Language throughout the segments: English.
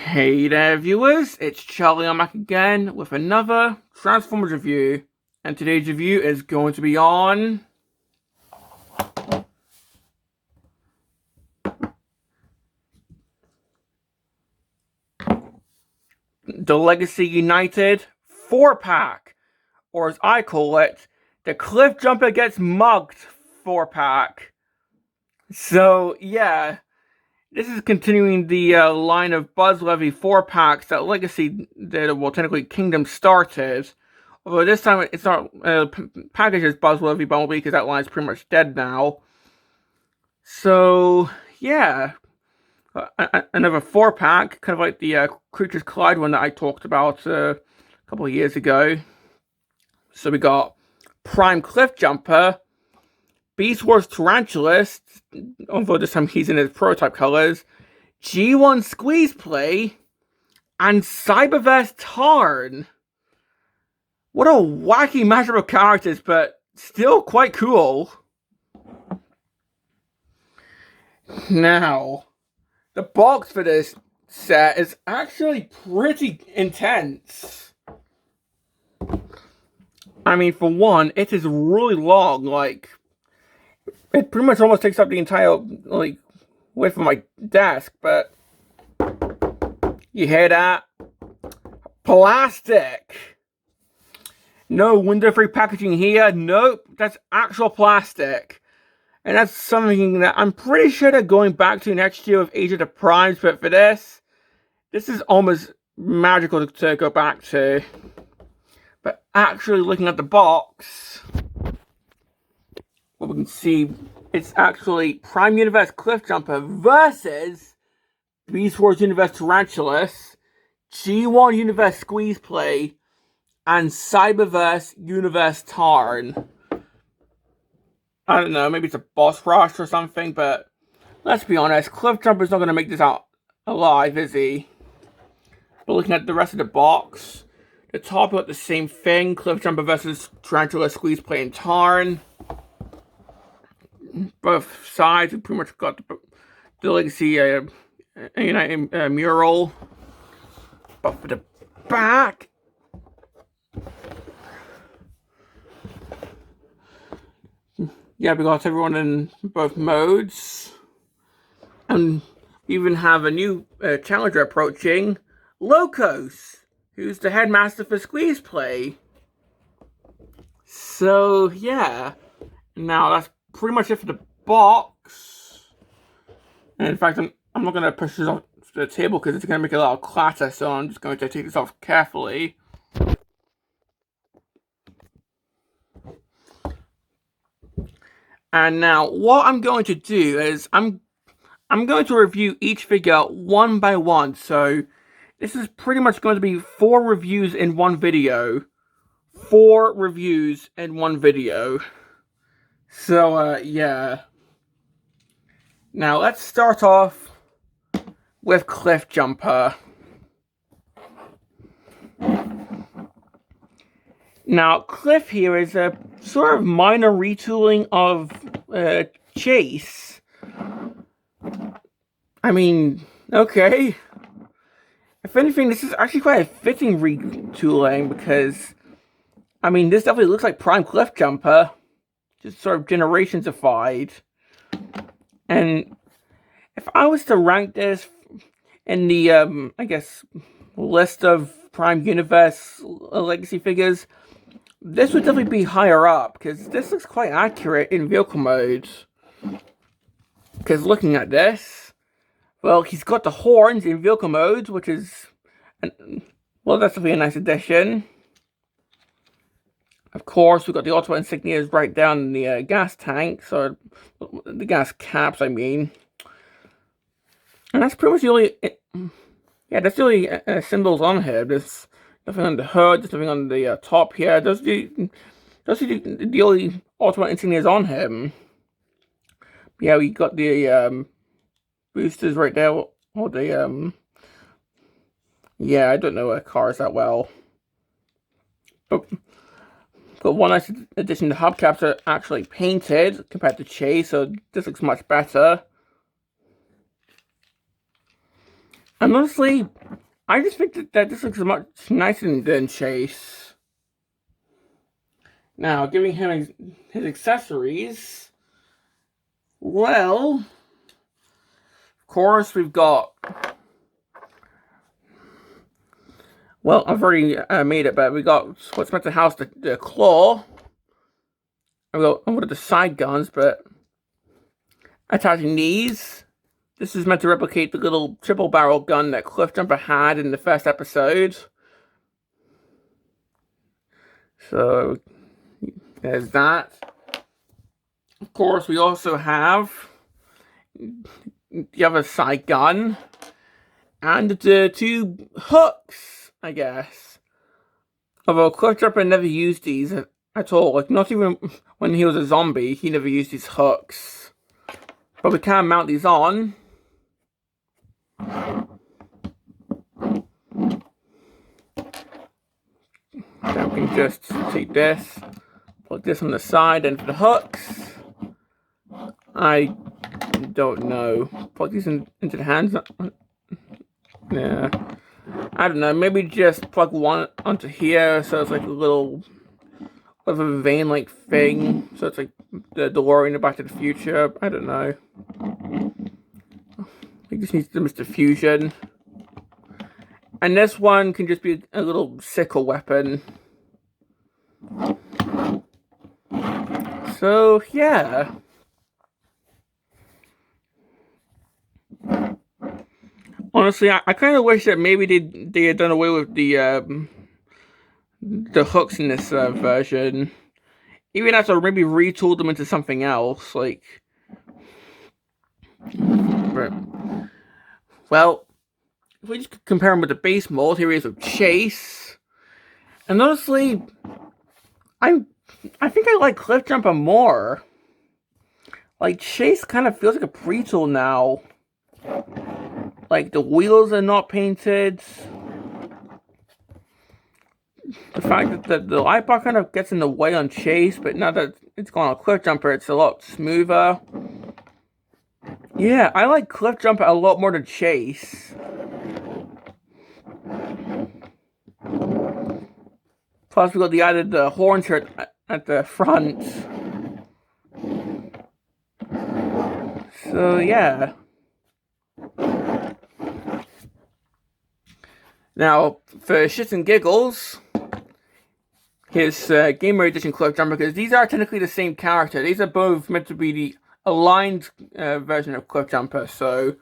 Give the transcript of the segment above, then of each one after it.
Hey there viewers, it's Charlie. I'm back again with another Transformers review, and today's review is going to be on the Legacy United 4-pack, or as I call it, the Cliffjumper Gets Mugged 4-pack. So yeah, this is continuing the line of Buzz Levy 4-packs that Legacy did, well technically Kingdom started. Although this time it's not packaged as Buzz Levy Bumblebee because that line's pretty much dead now. So yeah, another 4-pack, kind of like the Creatures Collide one that I talked about a couple of years ago. So we got Prime Cliffjumper, Beast Wars Tarantulas, although this time he's in his prototype colors, G1 Squeezeplay, and Cyberverse Tarn. What a wacky mashup of characters, but still quite cool. Now, the box for this set is actually pretty intense. I mean, for one, it is really long, like, it pretty much almost takes up the entire, like, width of my desk, but you hear that? Plastic! No window-free packaging here. Nope, that's actual plastic. And that's something that I'm pretty sure they're going back to next year with Age of the Primes, but for this is almost magical to go back to. But actually looking at the box, what we can see, it's actually Prime Universe Cliffjumper versus Beast Wars Universe Tarantulas, G1 Universe Squeezeplay, and Cyberverse Universe Tarn. I don't know, maybe it's a boss rush or something, but let's be honest, Cliffjumper's not going to make this out alive, is he? But looking at the rest of the box, the top got the same thing, Cliffjumper versus Tarantula, Squeezeplay, and Tarn. Both sides, we pretty much got the Legacy United mural. But for the back, yeah, we got everyone in both modes. And we even have a new challenger approaching, Locos, who's the headmaster for Squeezeplay. So, yeah. Now, that's pretty much it for the box. And in fact, I'm not going to push this off the table because it's going to make a lot of clatter, so I'm just going to take this off carefully. And now, what I'm going to do is, I'm going to review each figure one by one. So, this is pretty much going to be 4 reviews in one video. 4 reviews in one video. So, yeah. Now, let's start off with Cliffjumper. Now, Cliff here is a sort of minor retooling of Chase. I mean, okay. If anything, this is actually quite a fitting retooling because, I mean, this definitely looks like Prime Cliffjumper. Just sort of generationsified. And if I was to rank this in the, I guess, list of Prime Universe Legacy figures, this would definitely be higher up, because this looks quite accurate in vehicle mode. Because looking at this, well, he's got the horns in vehicle mode, which is, well, that's definitely a nice addition. Of course, we've got the Ultimate insignias right down in the gas tanks, or the gas caps, I mean. And that's pretty much the only, yeah, that's the only symbols on here. There's nothing on the hood, there's nothing on the top here. Those are the only Ultimate insignias on him. Yeah, we got the boosters right there, or the, yeah, I don't know cars that well. But one nice addition, the hubcaps are actually painted compared to Chase, so this looks much better. And honestly, I just think that this looks much nicer than Chase. Now, giving him his accessories. Well, of course, we've got... Well, I've already made it, but we got what's meant to house the claw. I got one of the side guns, but attaching these. This is meant to replicate the little triple barrel gun that Cliffjumper had in the first episode. So there's that. Of course, we also have the other side gun and the two hooks, I guess. Although Cliffjumper never used these at all. Like, not even when he was a zombie, he never used these hooks. But we can mount these on. Then we can just take this, put this on the side, and for the hooks, I don't know. Plug these into the hands. Yeah, I don't know. Maybe just plug one onto here, so it's like a little of a vein-like thing. So it's like the DeLorean in Back to the Future. I don't know. It just needs the Mr. Fusion. And this one can just be a little sickle weapon. So, yeah. Honestly, I kind of wish that maybe they had done away with the hooks in this version. Even after maybe retooled them into something else, like... But, well, if we just compare him with the base mold, here he is with Chase. And honestly, I think I like Cliffjumper more. Like, Chase kind of feels like a pre-tool now. Like, the wheels are not painted. The fact that the light bar kind of gets in the way on Chase, but now that it's gone on Cliffjumper, it's a lot smoother. Yeah, I like Cliffjumper a lot more than Chase. Plus, we got the added horns here at the front. So, yeah. Now, for shits and giggles, here's Gamer Edition Cliffjumper, because these are technically the same character. These are both meant to be the aligned version of Cliffjumper. So,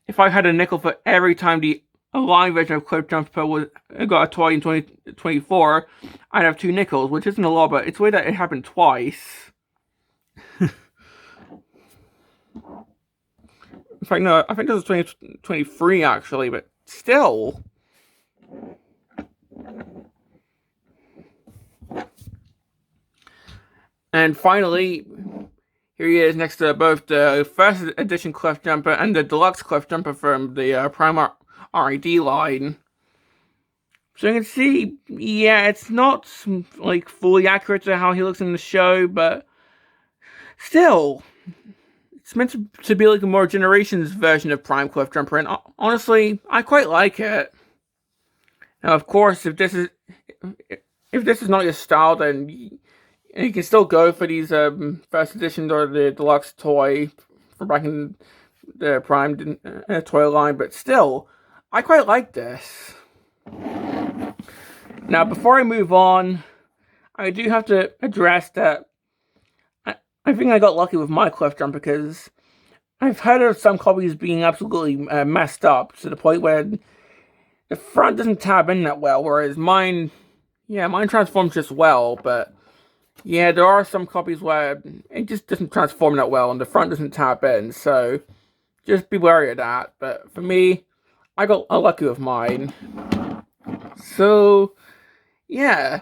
if I had a nickel for every time the aligned version of Cliffjumper got a toy in 2024, I'd have 2 nickels, which isn't a lot, but it's weird that it happened twice. In fact, no, I think this was 2023 actually, but still. And finally, here he is next to both the first edition Cliffjumper and the Deluxe Cliffjumper from the Prime R&D line. So you can see, yeah, it's not like fully accurate to how he looks in the show, but still, it's meant to be like a more Generations version of Prime Cliffjumper, and honestly, I quite like it. Now, of course, if this is not your style, then you can still go for these first editions or the Deluxe toy from back in the Prime toy line, but still, I quite like this. Now, before I move on, I do have to address that I think I got lucky with my Cliffjumper, because I've heard of some copies being absolutely messed up to the point where the front doesn't tab in that well, whereas mine transforms just well, but yeah, there are some copies where it just doesn't transform that well and the front doesn't tab in, so just be wary of that. But for me, I got lucky with mine. So, yeah.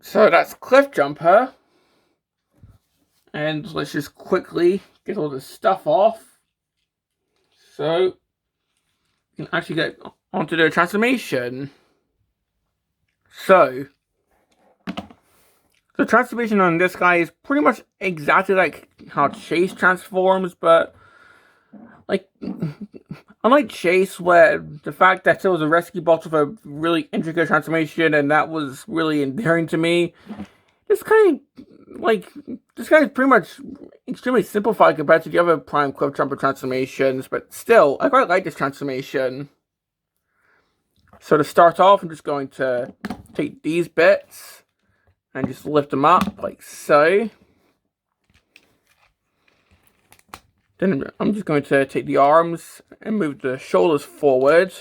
So that's Cliffjumper. And let's just quickly get all this stuff off. So, we can actually get onto the transformation. So, the transformation on this guy is pretty much exactly like how Chase transforms, but like unlike Chase, where the fact that it was a rescue box with a really intricate transformation and that was really endearing to me, this guy is pretty much extremely simplified compared to the other Prime Cliffjumper transformations, but still, I quite like this transformation. So to start off, I'm just going to take these bits and just lift them up like so. Then I'm just going to take the arms and move the shoulders forward.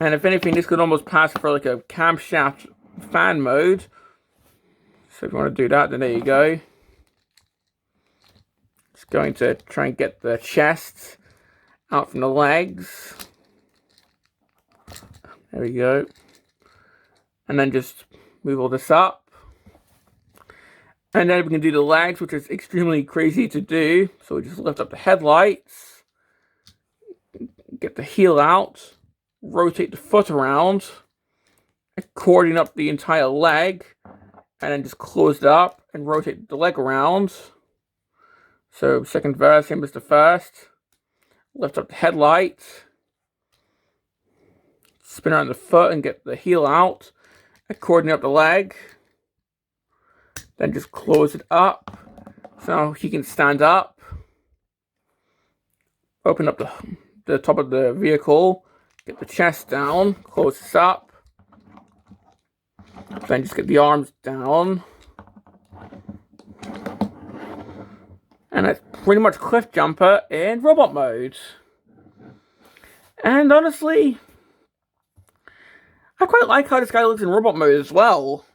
And if anything, this could almost pass for like a camshaft fan mode. So if you want to do that, then there you go. Just going to try and get the chest out from the legs. There we go. And then just move all this up. And then we can do the legs, which is extremely crazy to do. So we just lift up the headlights, get the heel out, rotate the foot around, cording up the entire leg, and then just close it up and rotate the leg around. So second verse, same as the first. Lift up the headlight, spin around the foot and get the heel out, cording up the leg. Then just close it up so he can stand up. Open up the top of the vehicle, get the chest down, close this up. Then just get the arms down. And that's pretty much Cliffjumper in robot mode. And honestly, I quite like how this guy looks in robot mode as well.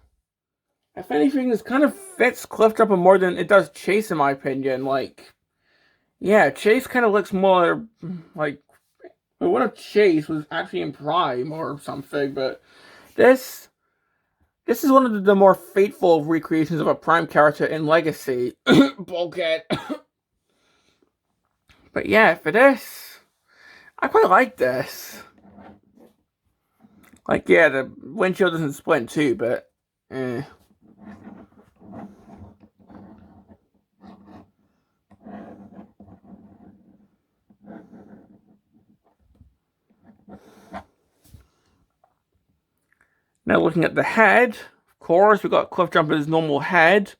If anything, this kind of fits Cliffjumper more than it does Chase, in my opinion. Like, yeah, Chase kind of looks more like, what if Chase was actually in Prime or something? But this is one of the more faithful recreations of a Prime character in Legacy. Bulkhead. But yeah, for this, I quite like this. Like, yeah, the windshield doesn't split in two, but Now looking at the head, of course, we've got Cliffjumper's normal head,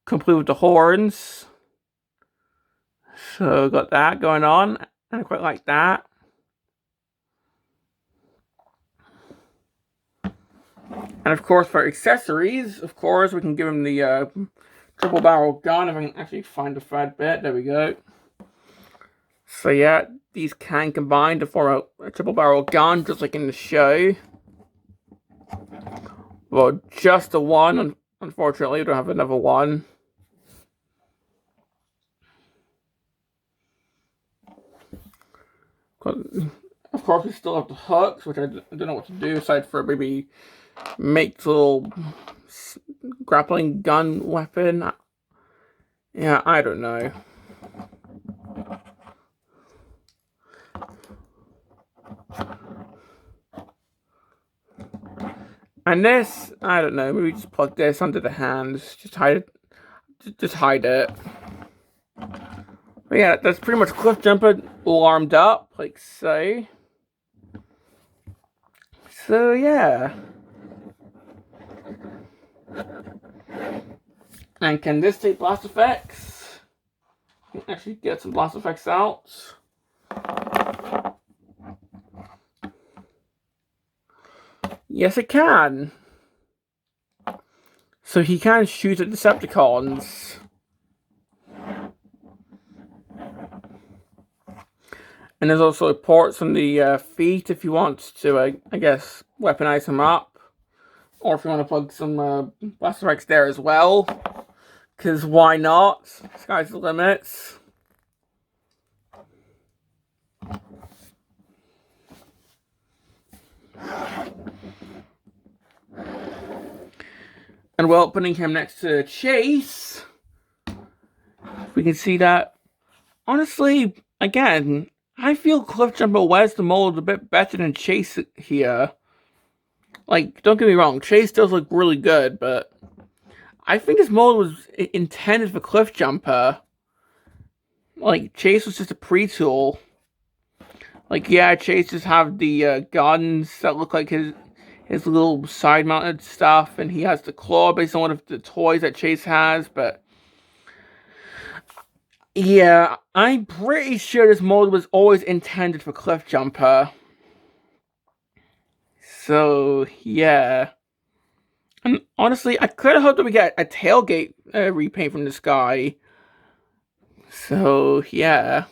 complete with the horns. So got that going on, and I quite like that. And of course, for accessories, of course, we can give him the triple barrel gun, if I can actually find the thread bit. There we go. So yeah, these can combine to form a triple barrel gun, just like in the show. Well, just the one. Unfortunately, we don't have another one. Of course, we still have the hooks, which I don't know what to do aside for maybe make the little grappling gun weapon. Yeah, I don't know. And this, I don't know, maybe just plug this under the hands, just hide it. Just hide it. But yeah, that's pretty much Cliffjumper all armed up, like so. So yeah. And can this take blast effects? Actually get some blast effects out. Yes, it can. So he can shoot at Decepticons. And there's also ports on the feet if you want to, I guess, weaponize them up. Or if you want to plug some blast effects there as well. Because why not? Sky's the limits. And well, putting him next to Chase, we can see that, honestly, again, I feel Cliffjumper wears the mold a bit better than Chase here. Like, don't get me wrong, Chase does look really good, but I think this mold was intended for Cliffjumper. like, Chase was just a pre-tool. Like, yeah, Chase just have the guns that look like his little side-mounted stuff, and he has the claw based on one of the toys that Chase has, but yeah, I'm pretty sure this mold was always intended for Cliffjumper. So, yeah. And honestly, I could have hoped that we get a tailgate repaint from this guy. So, yeah.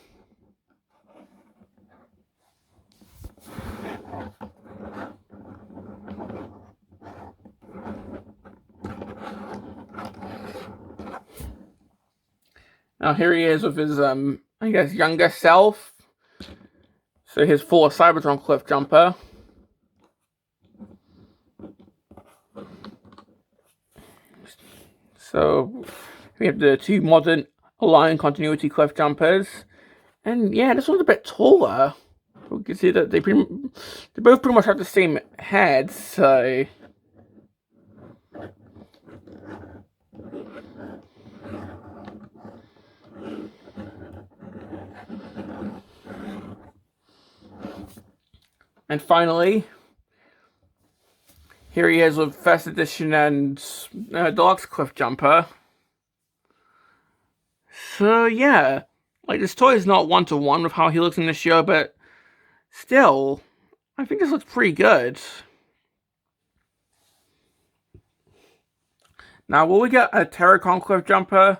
Now here he is with his, I guess, younger self. So he's full of Cybertron Cliffjumper. So we have the two modern Alliance continuity Cliffjumpers. And yeah, this one's a bit taller. We can see that they both pretty much have the same head, so... And finally, here he is with First Edition and Deluxe Cliffjumper. So yeah, like this toy is not one-to-one with how he looks in the show, but still, I think this looks pretty good. Now, will we get a Terracon Cliffjumper?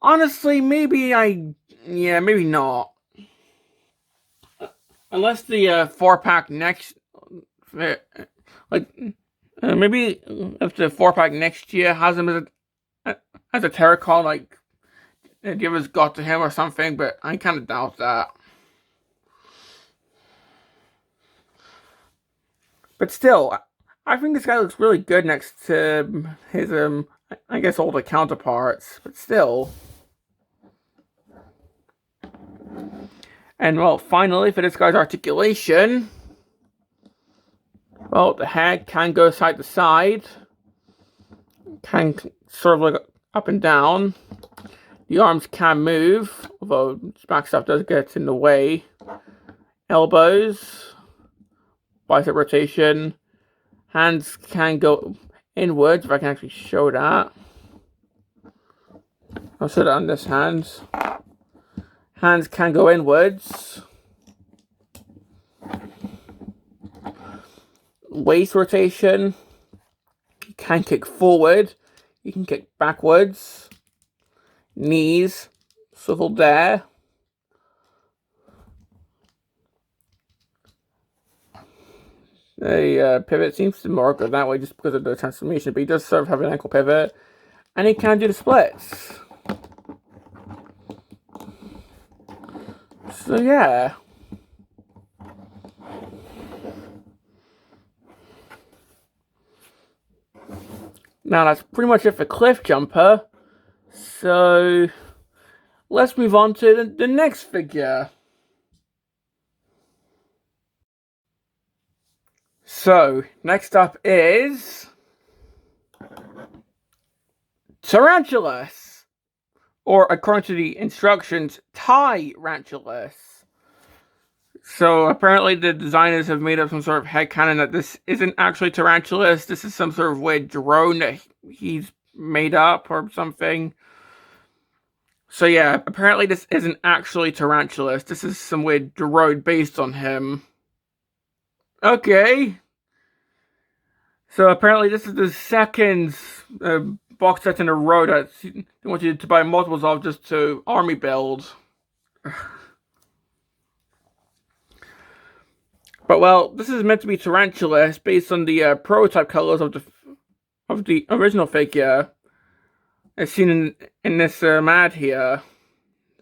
Honestly, maybe maybe not. Unless the 4-pack next, like, maybe if the 4-pack next year has him as a Terracon, like, give his got to him or something, but I kind of doubt that. But still, I think this guy looks really good next to his, I guess, older counterparts, but still. And, well, finally, for this guy's articulation, well, the head can go side to side, can sort of look up and down. The arms can move, although back stuff does get in the way. Elbows, bicep rotation. Hands can go inwards, if I can actually show that. I'll show that on this hand. Hands can go inwards. Waist rotation. You can kick forward. You can kick backwards. Knees swivel there. The pivot seems to more good that way just because of the transformation, but he does sort of have an ankle pivot. And he can do the splits. So yeah. Now that's pretty much it for Cliffjumper. So let's move on to the next figure. So next up is Tarantulas, or according to the instructions, Tarantulas. So apparently the designers have made up some sort of headcanon that this isn't actually Tarantulas. This is some sort of weird drone that he's made up or something. So yeah, apparently this isn't actually Tarantulas. This is some weird drone based on him. Okay. So apparently this is the second box set in a row that they want you to buy multiples of just to army build. But well, this is meant to be Tarantulas based on the prototype colors of the original figure, as seen in this ad here.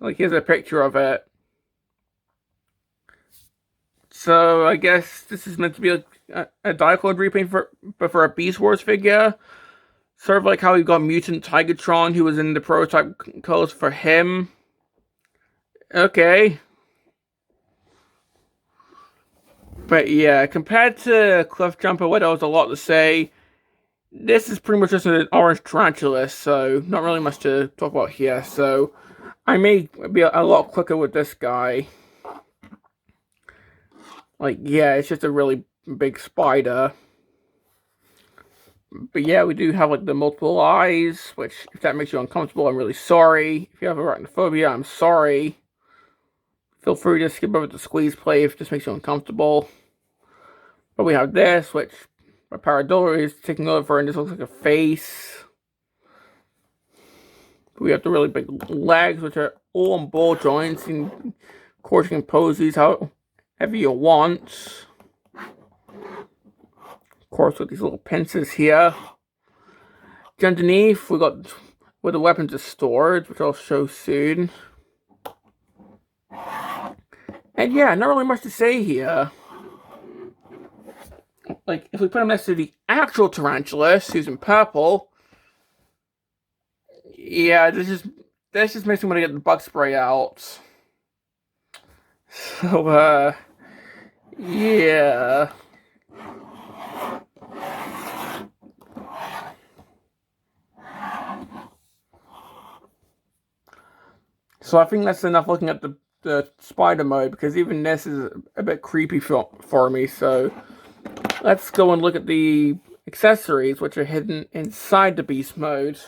Like, here's a picture of it. So I guess this is meant to be a Diaclone repaint for a Beast Wars figure. Sort of like how we got Mutant Tigatron, who was in the prototype colors for him. Okay. But yeah, compared to Cliffjumper, where there was a lot to say, this is pretty much just an orange Tarantulas, so not really much to talk about here. So I may be a lot quicker with this guy. Like, yeah, it's just a really big spider. But yeah, we do have like the multiple eyes, which if that makes you uncomfortable, I'm really sorry. If you have arachnophobia, I'm sorry. Feel free to skip over to Squeezeplay if this makes you uncomfortable. But we have this, which my pareidolia is taking over, and this looks like a face. We have the really big legs, which are all on ball joints, and of course you can pose these however you want. Of course, with these little pincers here. Underneath, we got where the weapons are stored, which I'll show soon. And yeah, not really much to say here. Like, if we put them next to the actual Tarantulas, who's in purple, yeah, this just makes me want to get the bug spray out. So, yeah. So I think that's enough looking at the spider mode, because even this is a bit creepy for me, so let's go and look at the accessories, which are hidden inside the beast mode.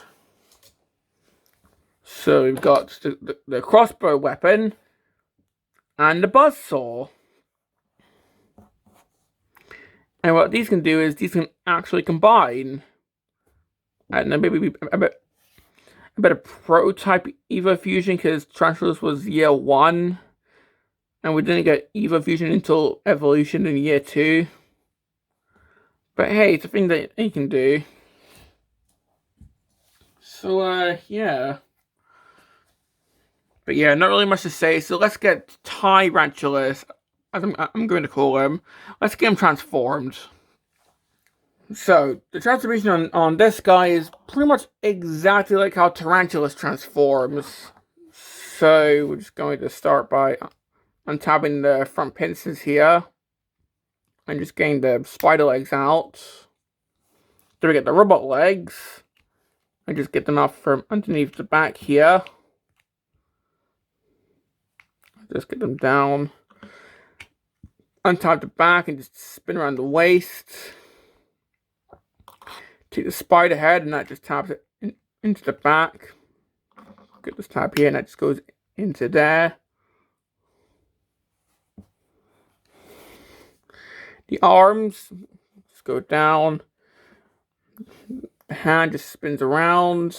So we've got the crossbow weapon and the buzzsaw. And what these can do is these can actually combine. And then maybe a bit of prototype Evo Fusion, because Tarantulas was year 1. And we didn't get Evo Fusion until Evolution in year 2. But hey, it's a thing that you can do. So, yeah. But yeah, not really much to say. So let's get Tarantulas, as I'm going to call him. Let's get him transformed. So, the transformation on this guy is pretty much exactly like how Tarantulas transforms. So, we're just going to start by untabbing the front pincers here. And just getting the spider legs out. Then we get the robot legs. And just get them out from underneath the back here. Just get them down. Untie the back and just spin around the waist. Take the spider head and that just taps it into the back. Get this tab here and that just goes into there. The arms just go down. The hand just spins around.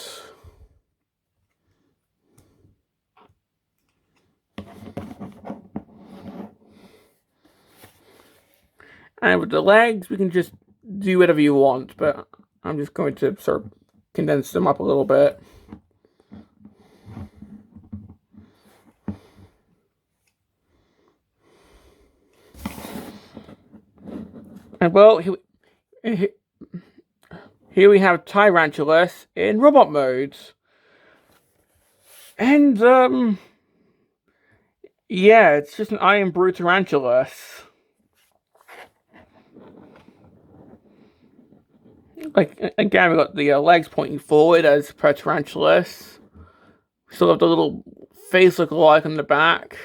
And with the legs, we can just do whatever you want, but I'm just going to sort of condense them up a little bit. And well, here we have Tarantulas in robot mode. And, yeah, it's just an Iron Brew Tarantulas. Like, again, we got the legs pointing forward as per Tarantulas. We still have the little face look-alike on the back.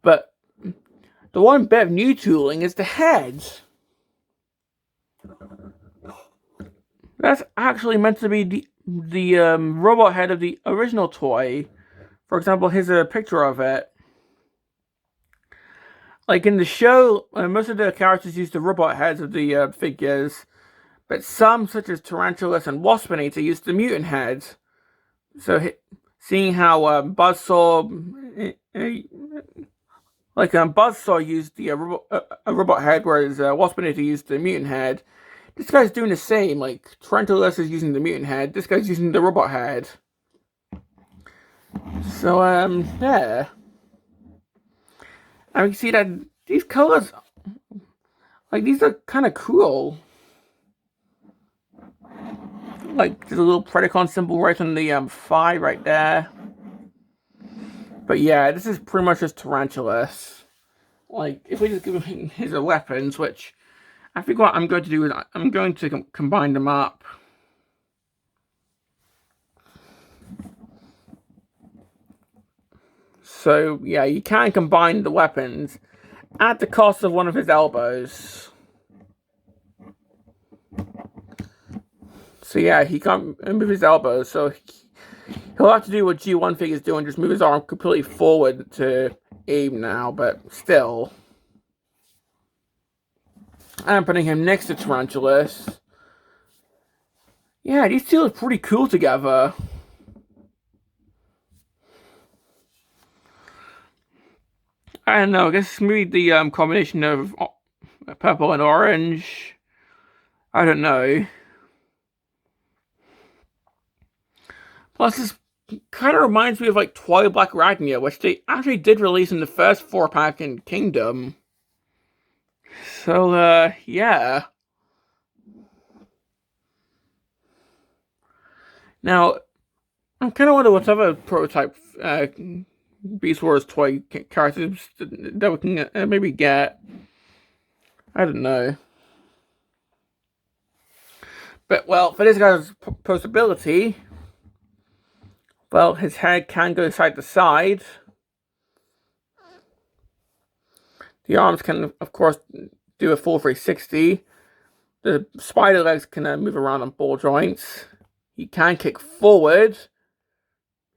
But the one bit of new tooling is the head. That's actually meant to be the robot head of the original toy. For example, here's a picture of it. Like in the show, most of the characters use the robot heads of the figures. But some, such as Tarantulas and Waspinator, use the mutant heads. So, seeing how Buzzsaw... Buzzsaw used the robot head, whereas Waspinator used the mutant head. This guy's doing the same. Like, Tarantulas is using the mutant head. This guy's using the robot head. So, yeah. And we can see that these colors... Like, these are kind of cool. Like, there's a little Predacon symbol right on the thigh right there. But yeah, this is pretty much just Tarantulas. Like, if we just give him his weapons, which I think what I'm going to do is I'm going to combine them up. So, yeah, you can combine the weapons at the cost of one of his elbows. So, yeah, he can't move his elbows, so he'll have to do what G1 figure's doing, just move his arm completely forward to aim now, but still. I'm putting him next to Tarantulas. Yeah, these two look pretty cool together. I don't know, I guess maybe the combination of purple and orange. I don't know. Plus, this kind of reminds me of like Twilight Black Arachnia, which they actually did release in the first 4-pack in Kingdom. So, yeah. Now, I'm kind of wondering what other prototype Beast Wars toy characters that we can maybe get. I don't know. But, well, for this guy's postability, well, his head can go side to side. The arms can, of course, do a full 360. The spider legs can move around on ball joints. He can kick forward.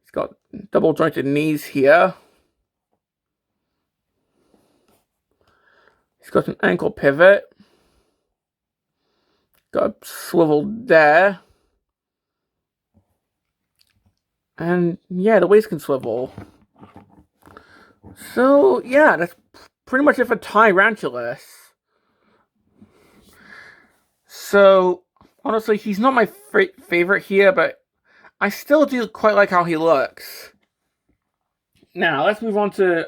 He's got double jointed knees here. He's got an ankle pivot. Got a swivel there. And yeah, the waist can swivel. So yeah, that's pretty much it for Tarantulas. So honestly, he's not my favorite here, but I still do quite like how he looks. Now, let's move on to...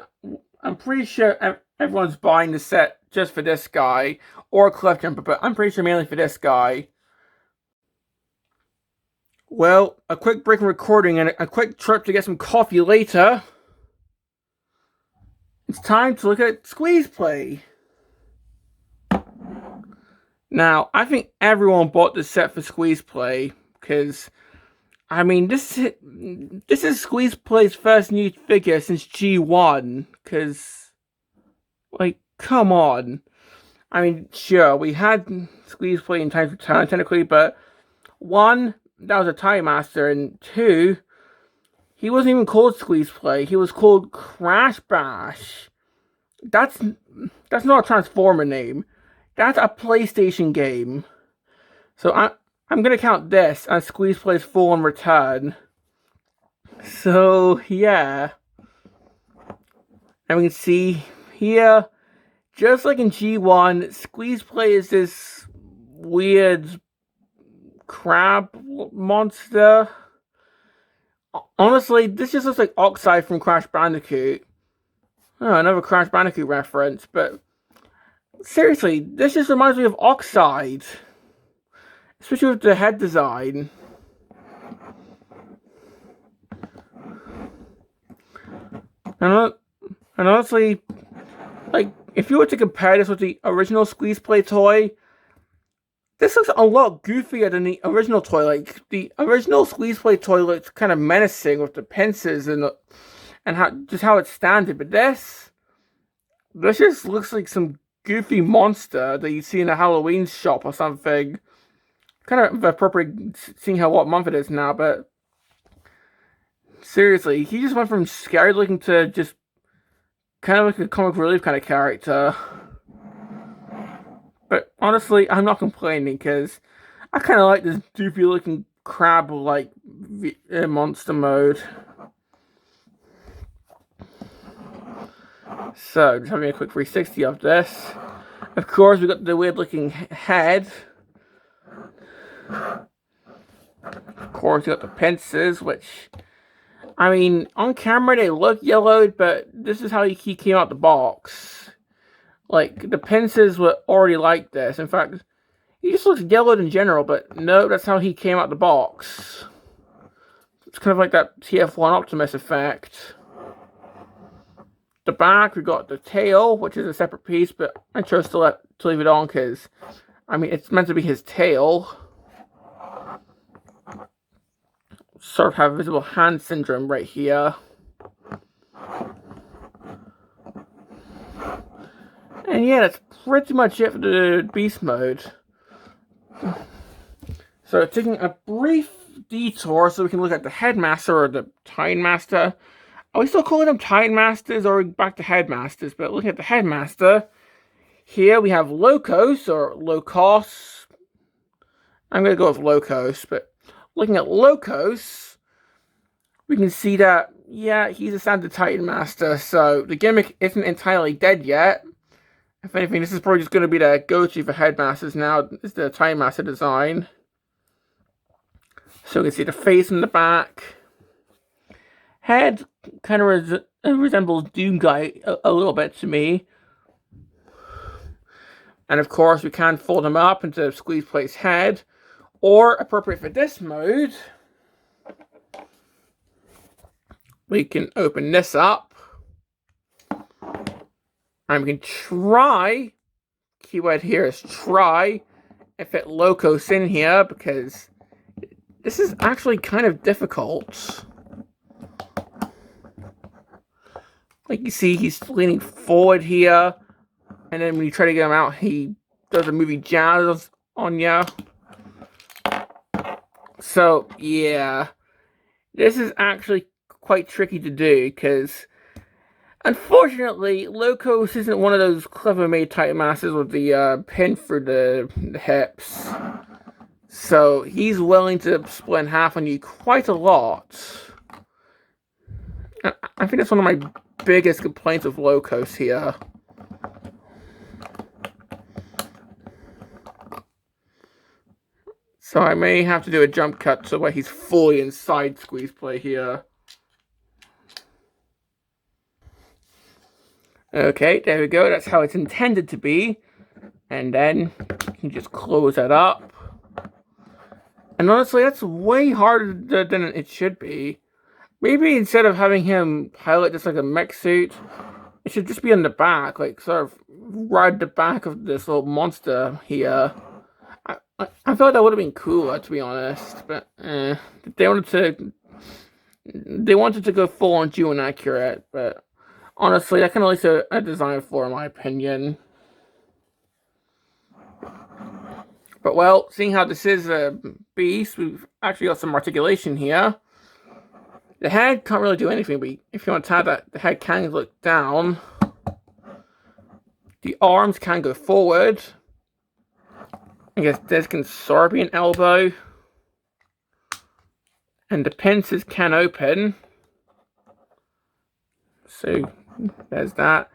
I'm pretty sure everyone's buying the set just for this guy, or Cliffjumper, but I'm pretty sure mainly for this guy. Well, a quick break in recording and a quick trip to get some coffee later. It's time to look at Squeezeplay. Now, I think everyone bought this set for Squeezeplay, because, I mean, this is Squeezeplay's first new figure since G1, because, like, come on. I mean, sure, we had Squeezeplay in Times Return, technically, but, one, that was a Tie Master, and two, he wasn't even called Squeezeplay, he was called Crash Bash. That's not a Transformer name. That's a PlayStation game. So I'm gonna count this as Squeezeplay's full-on return. So yeah. And we can see here, just like in G1, Squeezeplay is this weird crab monster. Honestly, this just looks like Oxide from Crash Bandicoot. Oh, another Crash Bandicoot reference, but seriously, this just reminds me of Oxide. Especially with the head design. And honestly, like, if you were to compare this with the original Squeezeplay toy, this looks a lot goofier than the original toy. Like, the original Squeezeplay toy looks kind of menacing with the pincers and how it's standard. But this just looks like some goofy monster that you see in a Halloween shop or something. Kind of appropriate seeing what month it is now, but seriously, he just went from scary looking to just kind of like a comic relief kind of character. But honestly, I'm not complaining, because I kind of like this doofy looking crab like monster mode. So, just having a quick 360 of this. Of course, we got the weird looking head. Of course, you got the pincers, which, I mean, on camera they look yellowed, but this is how he came out the box. Like, the pincers were already like this. In fact, he just looks yellowed in general, but no, that's how he came out the box. It's kind of like that TF1 Optimus effect. The back, we got the tail, which is a separate piece, but I chose to leave it on because, I mean, it's meant to be his tail. Sort of have visible hand syndrome right here. And yeah, that's pretty much it for the beast mode. So taking a brief detour so we can look at the Headmaster or the Titan Master. Are we still calling them Titan Masters or back to Headmasters? But looking at the Headmaster, here we have Locos or Locos. I'm going to go with Locos, but looking at Locos, we can see that, yeah, he's a standard Titan Master, so the gimmick isn't entirely dead yet. If anything, this is probably just going to be the go-to for Headmasters now. This is the Titan Master design. So you can see the face in the back. Head kind of resembles Doomguy a little bit to me. And of course, we can fold him up into Squeezeplay's head. Or, appropriate for this mode, we can open this up. And we can try, keyword here is try, and fit Locos in here, because this is actually kind of difficult. Like you see, he's leaning forward here, and then when you try to get him out, he does a movie jazz on you. So, yeah, this is actually quite tricky to do, because unfortunately, Locos isn't one of those clever-made Titan Masters with the pin through the hips. So, he's willing to split in half on you quite a lot. I think that's one of my biggest complaints with Locos here. So I may have to do a jump cut to where he's fully inside Squeezeplay here. Okay, there we go. That's how it's intended to be. And then you can just close that up. And honestly, that's way harder than it should be. Maybe instead of having him pilot just like a mech suit, it should just be on the back, like sort of ride the back of this little monster here. I thought that would have been cooler, to be honest, but they wanted to go full on Jew and accurate, but honestly, that can at least a design flaw in my opinion. But well, seeing how this is a beast, we've actually got some articulation here. The head can't really do anything, but if you want to have that, the head can look down. The arms can go forward. I guess this can sort of be an elbow. And the pincers can open. So, there's that.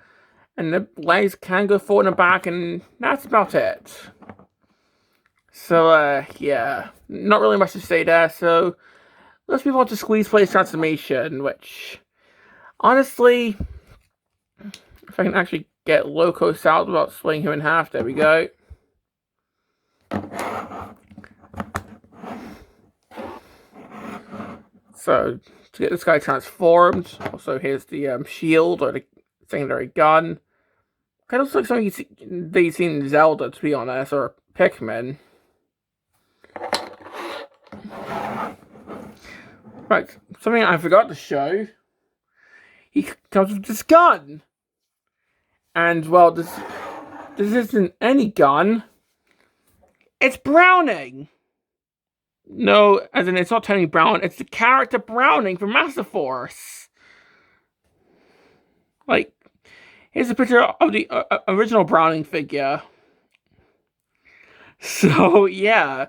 And the legs can go forward and back, and that's about it. So, yeah. Not really much to say there, so let's move on to Squeezeplay's transformation, which, honestly, if I can actually get Locos out without splitting him in half, there we go. So, to get this guy transformed, also here's the shield, or the secondary gun. Kind of looks like something that you see in Zelda, to be honest, or Pikmin. Right, something I forgot to show. He comes with this gun. And, well, this isn't any gun. It's Browning! No, as in, it's not Tony Brown, it's the character Browning from Masterforce. Like, here's a picture of the original Browning figure. So, yeah.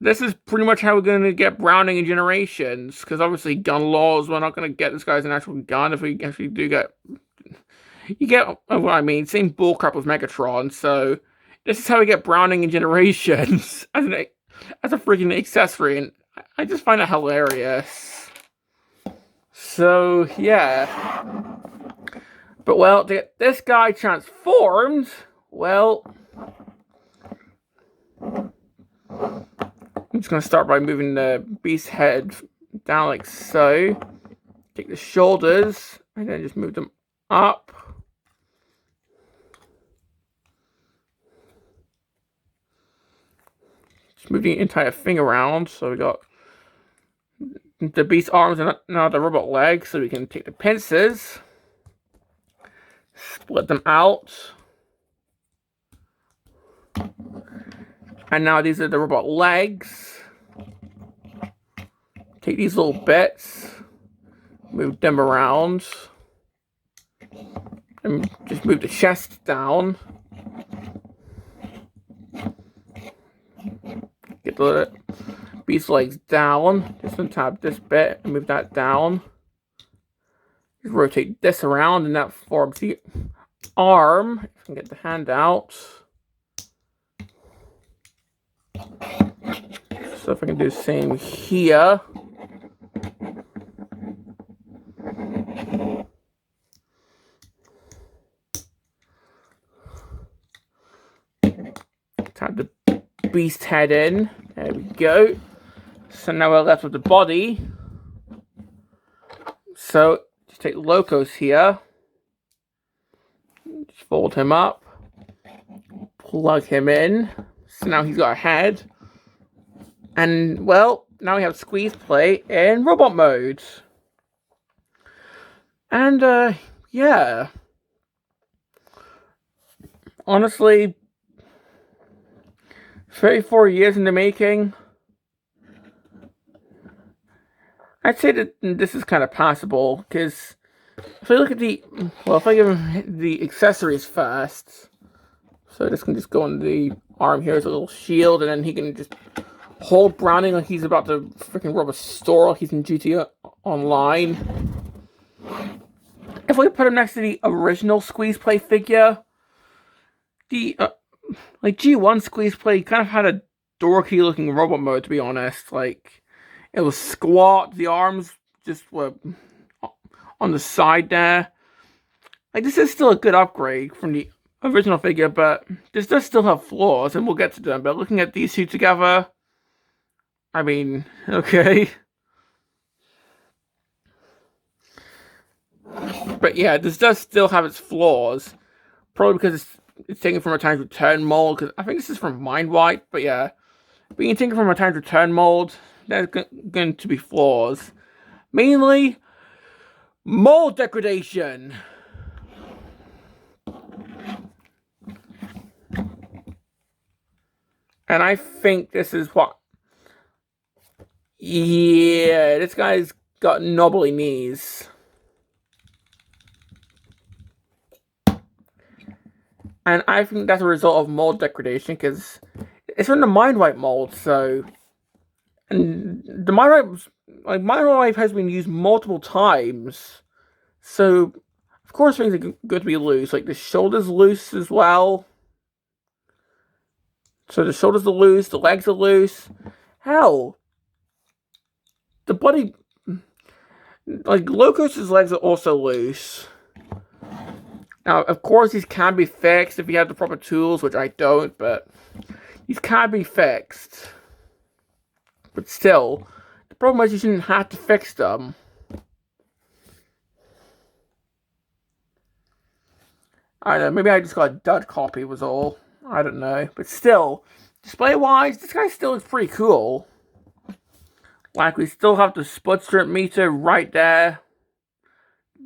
This is pretty much how we're going to get Browning in Generations, because obviously gun laws, we're not going to get this guy's an actual gun if we actually do get... You get what I mean, same bullcrap with Megatron, so this is how we get Browning in Generations as a freaking accessory, and I just find it hilarious. So, yeah. But, well, to get this guy transformed, well, I'm just going to start by moving the beast head down like so. Take the shoulders, and then just move them up. Just move the entire thing around, so we got the beast arms and now the robot legs, so we can take the pincers, split them out. And now these are the robot legs. Take these little bits, move them around, and just move the chest down. Get the beast legs down. Just untap this bit and move that down. Just rotate this around, and that forms the arm. If I can get the hand out. So if I can do the same here. Tap the beast head in. There we go. So now we're left with the body. So just take Locos here. Just fold him up. Plug him in. So now he's got a head. And, well, now we have Squeezeplay in robot mode. And, yeah. Honestly, 34 years in the making. I'd say that this is kind of passable, because if I look at if I give him the accessories first, so this can just go on the arm here as a little shield, and then he can just hold Browning like he's about to freaking rob a store like he's in GTA Online. If we put him next to the original Squeezeplay figure, the like G1 Squeezeplay kind of had a dorky looking robot mode, to be honest. Like, it was squat, the arms just were on the side there. Like, this is still a good upgrade from the original figure, but this does still have flaws, and we'll get to them. But looking at these two together, I mean, okay. But yeah, this does still have its flaws. Probably because it's taken from a Times Return mold, because I think this is from Mind Wipe, but yeah. Being taken from a Times Return mold, there's going to be flaws. Mainly, mold degradation. And I think this is what... Yeah, this guy's got knobbly knees. And I think that's a result of mold degradation, because it's from the Mind Wipe mold, so... And the Mind Wipe has been used multiple times. So, of course things are going to be loose. Like, the shoulder's loose as well. So the shoulders are loose, the legs are loose. Hell, the body... Like, Locos' legs are also loose. Now, of course, these can be fixed if you have the proper tools, which I don't, but these can be fixed. But still, the problem is you shouldn't have to fix them. I don't know, maybe I just got a dud copy was all. I don't know. But still, display-wise, this guy still looks pretty cool. Like, we still have the split strip meter right there.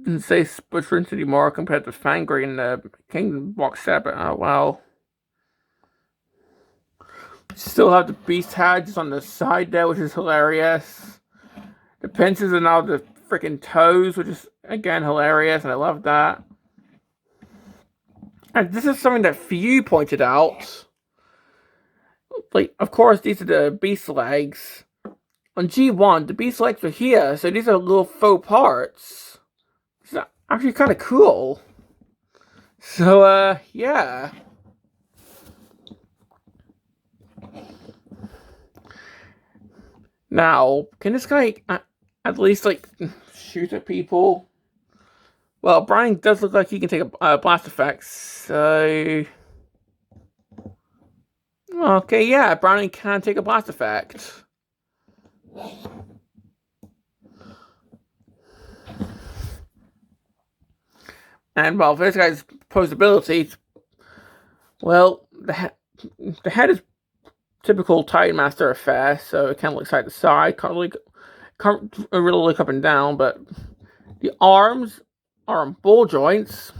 Didn't say split strips anymore compared to Fangry in the Kingdom box set, but oh well. Still have the beast head just on the side there, which is hilarious. The pincers are now the freaking toes, which is again hilarious, and I love that. And this is something that Few pointed out. Like, of course, these are the beast legs. On G1, the beast legs are here, so these are little faux parts. It's actually kind of cool. So, yeah. Now, can this guy at least, like, shoot at people? Well, Brian does look like he can take a blast effect, so... Okay, yeah, Browning can take a blast effect. And, well, for this guy's posability, well, the head is typical Titan Master affair, so it kind of looks side to side, can't really look up and down, but the arms are on ball joints,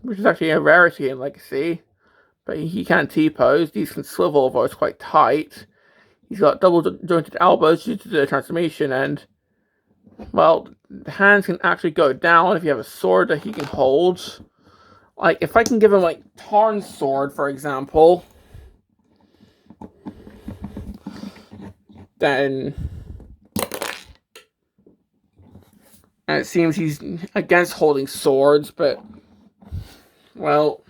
which is actually a rarity in Legacy. But he can't T-pose. These can swivel, although it's quite tight. He's got double jointed elbows due to the transformation, and, well, the hands can actually go down if you have a sword that he can hold. Like, if I can give him, like, Tarn's sword, for example, then... And it seems he's against holding swords, but, well,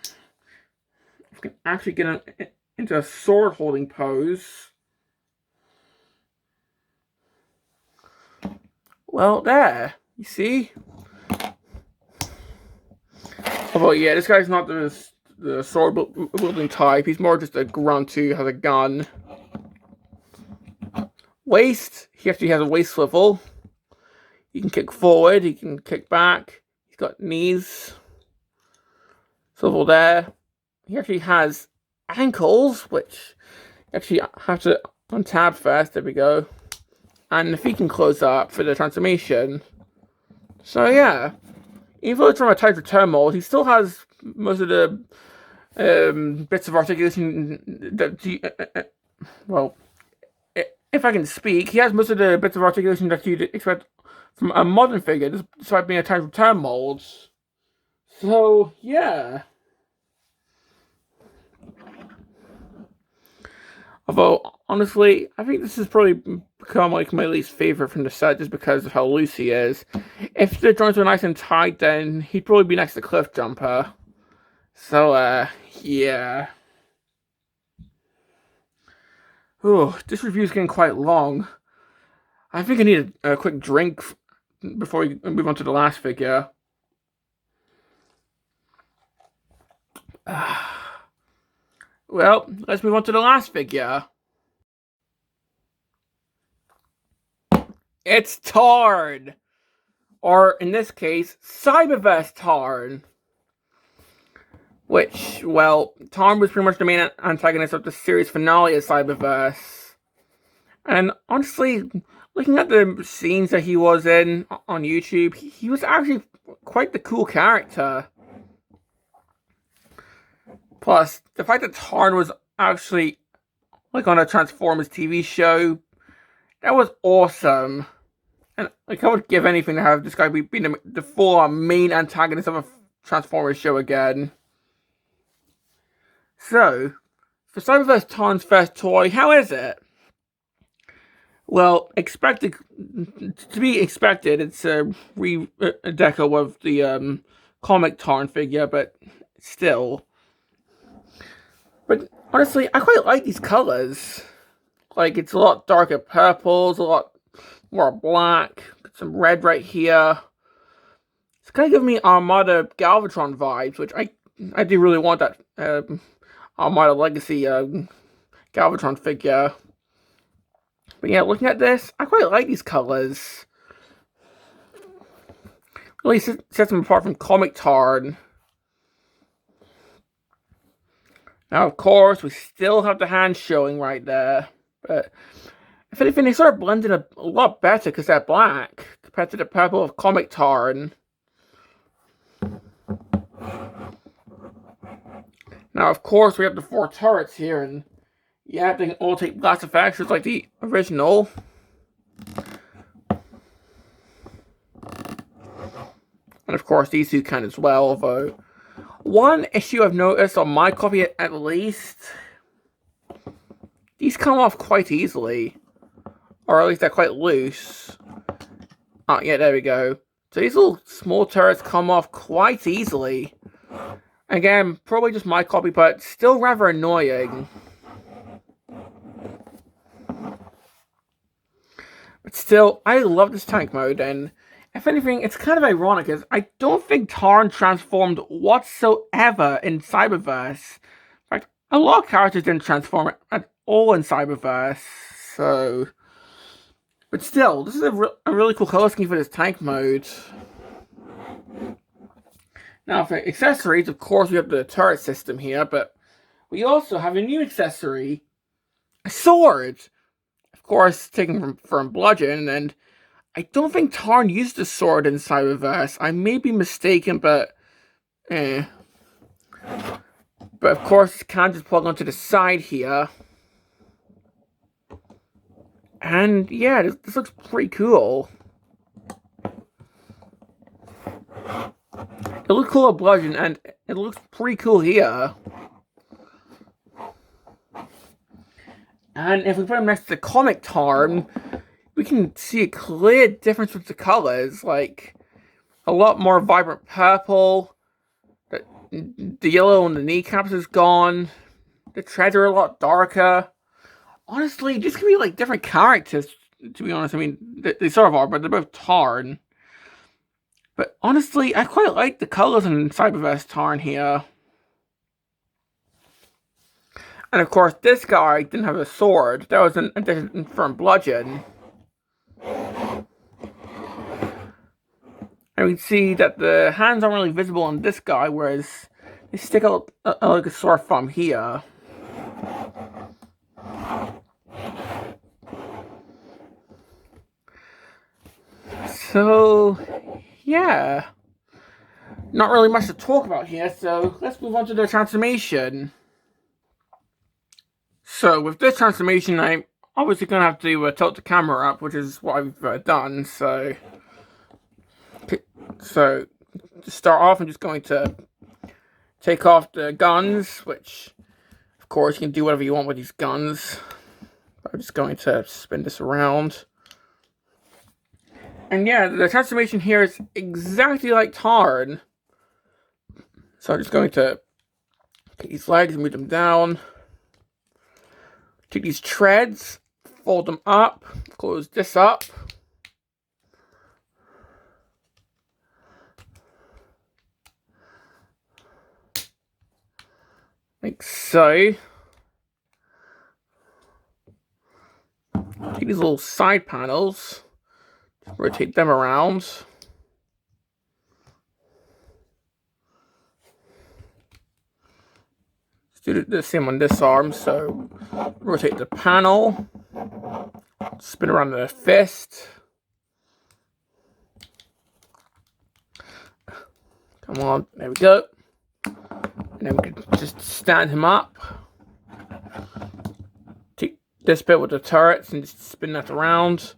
if we can actually get him into a sword-holding pose... Well, there. You see? Although, yeah, this guy's not the sword-wielding type. He's more just a grunt who has a gun. Waist. He actually has a waist swivel. He can kick forward. He can kick back. He's got knees. Swivel there. He actually has ankles, which you actually have to untab first. There we go. And the feet can close up for the transformation. So yeah, even though it's from a type of turn mold, he still has most of the bits of articulation that well, if I can speak, he has most of the bits of articulation that you'd expect from a modern figure, despite being a type of turn mold. So yeah. Although, honestly, I think this has probably become like my least favorite from the set just because of how loose he is. If the joints were nice and tight, then he'd probably be next to Cliffjumper. So, yeah. Ooh, this review's getting quite long. I think I need a quick drink before we move on to the last figure. Well, let's move on to the last figure. It's Tarn! Or, in this case, Cyberverse Tarn. Which, well, Tarn was pretty much the main antagonist of the series finale of Cyberverse. And honestly, looking at the scenes that he was in on YouTube, he was actually quite the cool character. Plus, the fact that Tarn was actually, like, on a Transformers TV show, that was awesome. And, like, I would give anything to have this guy be the full-on main antagonist of a Transformers show again. So, for Cyberverse Tarn's first toy, how is it? Well, to be expected, it's a deco of the comic Tarn figure, but still. But honestly, I quite like these colors. Like, it's a lot darker purples, a lot more black, some red right here. It's kind of giving me Armada Galvatron vibes, which I do really want that Armada Legacy Galvatron figure. But yeah, looking at this, I quite like these colors. Really sets them apart from comic Tarn. Now, of course, we still have the hand showing right there. But if anything, they sort of blended a lot better because they're black compared to the purple of comic Tarn. Now, of course, we have the 4 turrets here, and yeah, they can all take blast effects just like the original. And of course, these two can as well, although one issue I've noticed on my copy at least, these come off quite easily. Or at least they're quite loose. Oh, yeah, there we go. So these little small turrets come off quite easily. Again, probably just my copy, but still rather annoying. But still, I love this tank mode, and if anything, it's kind of ironic, because I don't think Tarn transformed whatsoever in Cyberverse. In fact, a lot of characters didn't transform at all in Cyberverse, so... But still, this is a really cool color scheme for this tank mode. Now, for accessories, of course, we have the turret system here, but we also have a new accessory, a sword. Of course, taken from Bludgeon, and I don't think Tarn used the sword in Cyberverse. I may be mistaken, but But of course, can't just plug onto the side here. And yeah, this looks pretty cool. It looks cool at Bludgeon, and it looks pretty cool here. And if we put them next to the comic Tarn, we can see a clear difference with the colors. Like, a lot more vibrant purple. The yellow on the kneecaps is gone. The treads are a lot darker. Honestly, these could be like different characters, to be honest. I mean, they sort of are, but they're both Tarn. But honestly, I quite like the colors in Cyberverse Tarn here. And of course, this guy didn't have a sword. That was an addition from Bludgeon. And we see that the hands aren't really visible on this guy, whereas they stick out like a sword from here. So, yeah. Not really much to talk about here, so let's move on to the transformation. So, with this transformation, I'm obviously going to have to tilt the camera up, which is what I've done, so to start off, I'm just going to take off the guns, which, of course, you can do whatever you want with these guns. I'm just going to spin this around. And yeah, the transformation here is exactly like Tarn. So I'm just going to take these legs and move them down. Take these treads, fold them up, close this up. Like so. Take these little side panels, rotate them around. Let's do the same on this arm, so rotate the panel, spin around the fist. Come on, there we go. And then we can just stand him up. Take this bit with the turrets and just spin that around.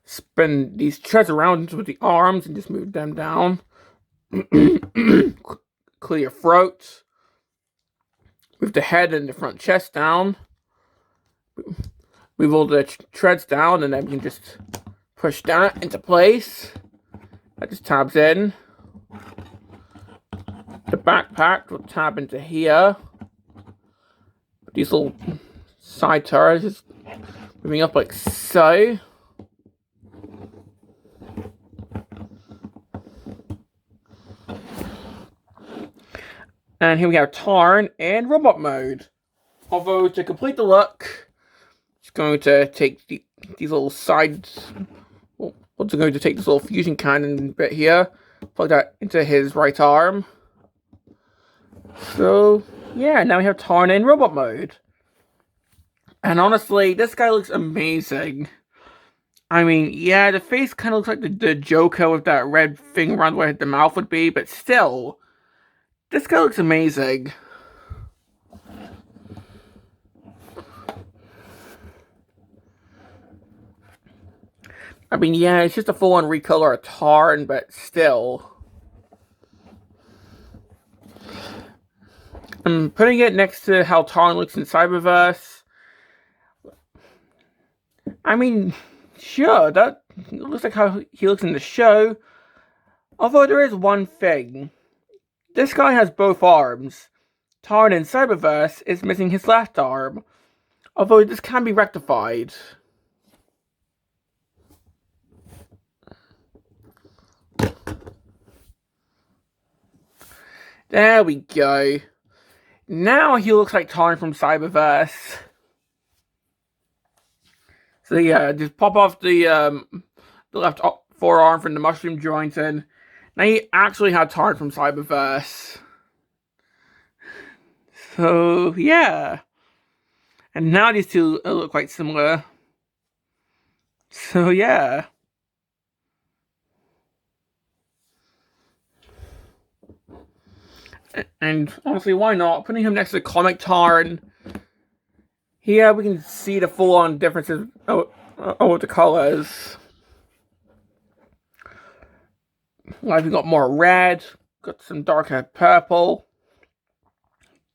Spin these treads around with the arms and just move them down. Clear your throat. Move the head and the front chest down. Move all the treads down, and then we can just push that into place. That just tabs in. The backpack will tab into here. These little side turrets just moving up like so. And here we have Tarn in robot mode. Although to complete the look, it's going to take these little sides. What's going to take this little fusion cannon bit here, plug that into his right arm. So yeah, now we have Tarn in robot mode. And honestly, this guy looks amazing. I mean, yeah, the face kind of looks like the Joker with that red thing around where the mouth would be, but still, this guy looks amazing. I mean, yeah, it's just a full-on recolor of Tarn, but still. I'm putting it next to how Tarn looks in Cyberverse. I mean, sure, that looks like how he looks in the show. Although there is one thing. This guy has both arms. Tarn in Cyberverse is missing his left arm. Although this can be rectified. There we go. Now he looks like Tarn from Cyberverse. So yeah, just pop off the left forearm from the mushroom joint, and now you actually have Tarn from Cyberverse. So yeah, and now these two look quite similar. So yeah. And honestly, why not? Putting him next to Comic Tarn, here we can see the full-on differences of the colors. Like we got more red, got some darker purple.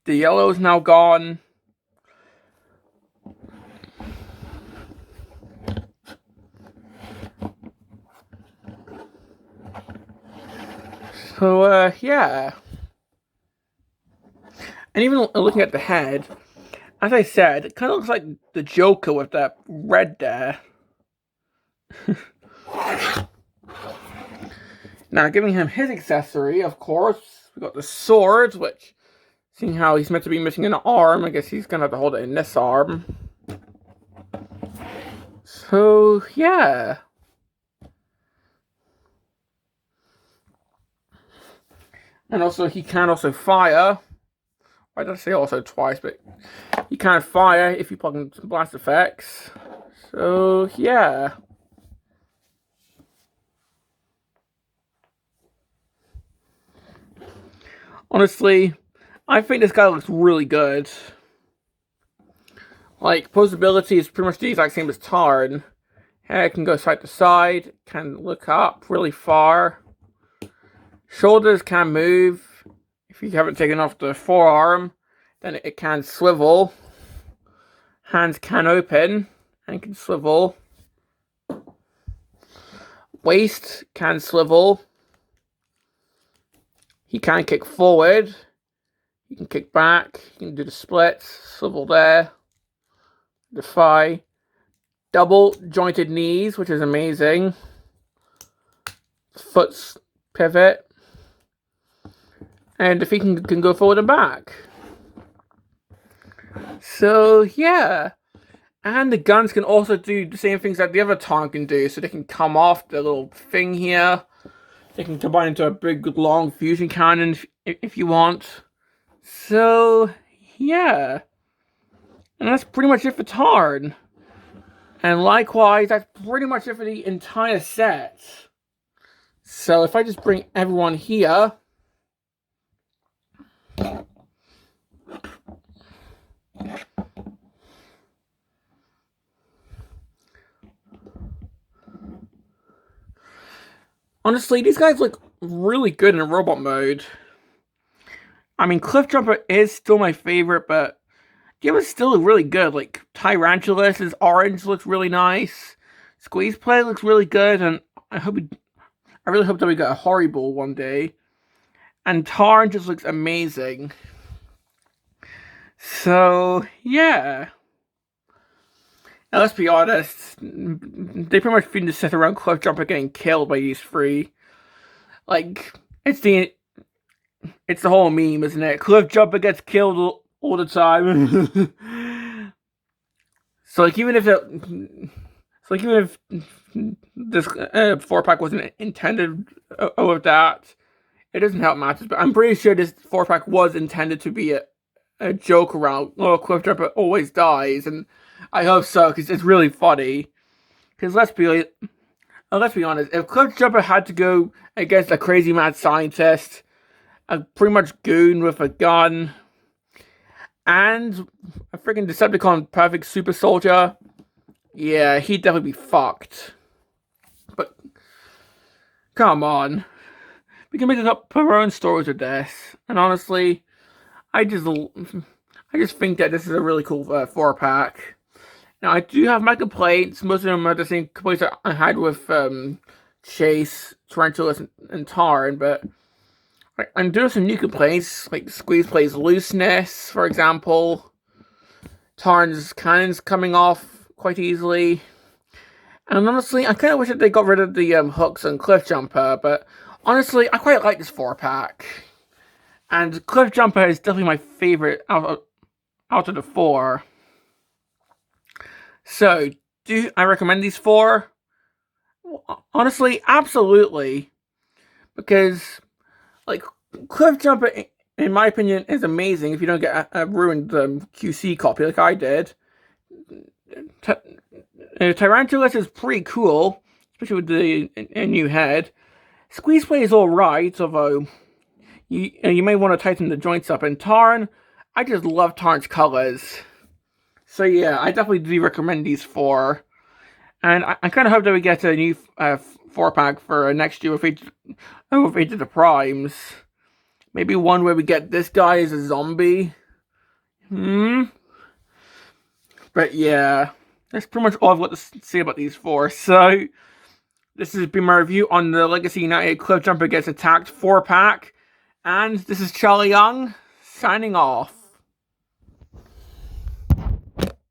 The yellow is now gone. So, yeah. And even looking at the head, as I said, it kind of looks like the Joker with that red there. Now, giving him his accessory, of course, we got the sword, which, seeing how he's meant to be missing an arm, I guess he's gonna have to hold it in this arm. So, yeah. And also, he can also fire. I did say also twice, but he can fire if you plug in some blast effects. So, yeah. Honestly, I think this guy looks really good. Like, posability is pretty much the exact same as Tarn. Hair can go side to side, can look up really far. Shoulders can move. If you haven't taken off the forearm, then it can swivel. Hands can open and can swivel. Waist can swivel. He can kick forward. He can kick back. He can do the splits. Swivel there. The thigh. Double jointed knees, which is amazing. Foot's pivot. And the feet can go forward and back. So, yeah. And the guns can also do the same things that the other Tarn can do. So they can come off the little thing here. They can combine into a big, long fusion cannon if you want. So, yeah. And that's pretty much it for Tarn. And likewise, that's pretty much it for the entire set. So if I just bring everyone here. Honestly, these guys look really good in robot mode. I mean, Cliffjumper is still my favorite, but the others still look really good. Like, Tarantulas, his orange looks really nice. Squeezeplay looks really good, and I really hope that we get a Horrible one day. And Tarn just looks amazing. So, yeah. Now, let's be honest, they pretty much seem to sit around Cliffjumper getting killed by these three. Like, it's the whole meme, isn't it? Cliffjumper gets killed all the time. So, like, even if this 4-pack wasn't intended of that, it doesn't help matters. But I'm pretty sure this 4-pack was intended to be a joke around, oh, Cliffjumper always dies, and I hope so, because it's really funny. Because let's be honest, if Cliffjumper had to go against a crazy mad scientist, a pretty much goon with a gun, and a freaking Decepticon perfect super soldier, yeah, he'd definitely be fucked. But, come on. We can make up our own stories with this. And honestly, I just think that this is a really cool 4-pack. Now, I do have my complaints. Most of them are the same complaints that I had with Chase, Tarantulas, and Tarn, but I'm doing some new complaints, like Squeezeplay's looseness, for example. Tarn's cannons coming off quite easily. And honestly, I kind of wish that they got rid of the hooks on Cliffjumper, but honestly, I quite like this 4-pack. And Cliffjumper is definitely my favorite out of the 4. So, do I recommend these 4? Honestly, absolutely. Because, like, Cliffjumper, in my opinion, is amazing if you don't get a ruined QC copy like I did. Tarantulas is pretty cool, especially with the new head. Squeezeplay is alright, although you may want to tighten the joints up. And Tarn, I just love Tarn's colors. So yeah, I definitely do recommend these 4. And I kind of hope that we get a new 4-pack for next year with Age of the Primes. Maybe one where we get this guy as a zombie. But yeah, that's pretty much all I've got to say about these 4. So this has been my review on the Legacy United Cliffjumper Gets Attacked 4-pack. And this is Charlie Young, signing off.